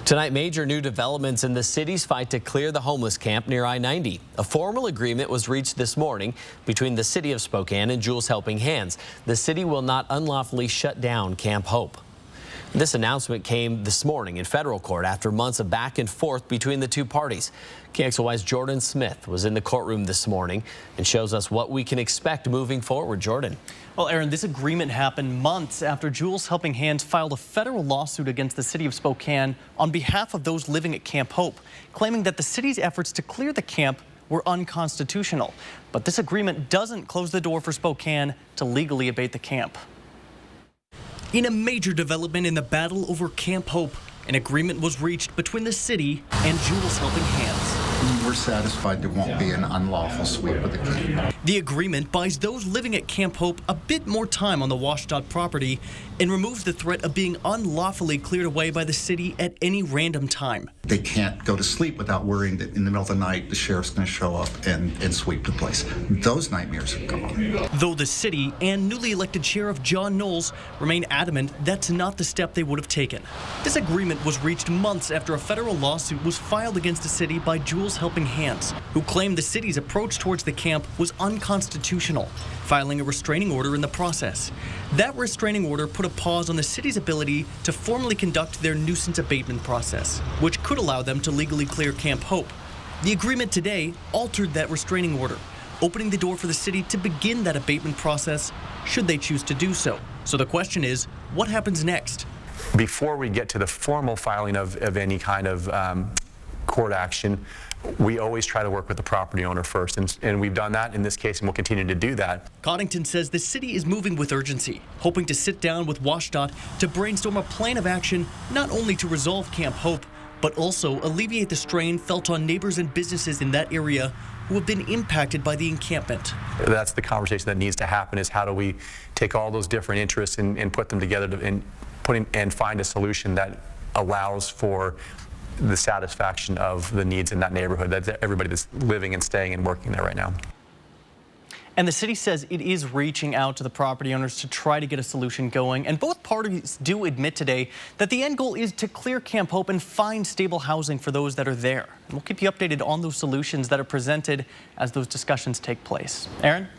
Tonight, major new developments in the city's fight to clear the homeless camp near I-90. A formal agreement was reached this morning between the city of Spokane and Jules Helping Hands. The city will not unlawfully shut down Camp Hope. This announcement came this morning in federal court after months of back and forth between the two parties. KXLY's Jordan Smith was in the courtroom this morning and shows us what we can expect moving forward. Jordan. Well, Aaron, this agreement happened months after Jules Helping Hands filed a federal lawsuit against the city of Spokane on behalf of those living at Camp Hope, claiming that the city's efforts to clear the camp were unconstitutional. But this agreement doesn't close the door for Spokane to legally abate the camp. In a major development in the battle over Camp Hope, an agreement was reached between the city and Jules Helping Hands. We're satisfied there won't be an unlawful sweep of the camp. The agreement buys those living at Camp Hope a bit more time on the WSDOT property and removes the threat of being unlawfully cleared away by the city at any random time. They can't go to sleep without worrying that in the middle of the night the sheriff's going to show up and sweep the place. Those nightmares are gone. Though the city and newly elected Sheriff John Knowles remain adamant that's not the step they would have taken. This agreement was reached months after a federal lawsuit was filed against the city by Jules Helping Hands, who claimed the city's approach towards the camp was unconstitutional, filing a restraining order in the process. That restraining order put a pause on the city's ability to formally conduct their nuisance abatement process, which could allow them to legally clear Camp Hope. The agreement today altered that restraining order, opening the door for the city to begin that abatement process should they choose to do so. So the question is, what happens next? Before we get to the formal filing of any kind of court action, we always try to work with the property owner first, and we've done that in this case, and we'll continue to do that. Coddington says the city is moving with urgency, hoping to sit down with WSDOT to brainstorm a plan of action not only to resolve Camp Hope, but also alleviate the strain felt on neighbors and businesses in that area who have been impacted by the encampment. That's the conversation that needs to happen, is how do we take all those different interests and put them together and find a solution that allows for the satisfaction of the needs in that neighborhood, that's everybody that's living and staying and working there right now. And the city says it is reaching out to the property owners to try to get a solution going. And both parties do admit today that the end goal is to clear Camp Hope and find stable housing for those that are there. And we'll keep you updated on those solutions that are presented as those discussions take place. Aaron?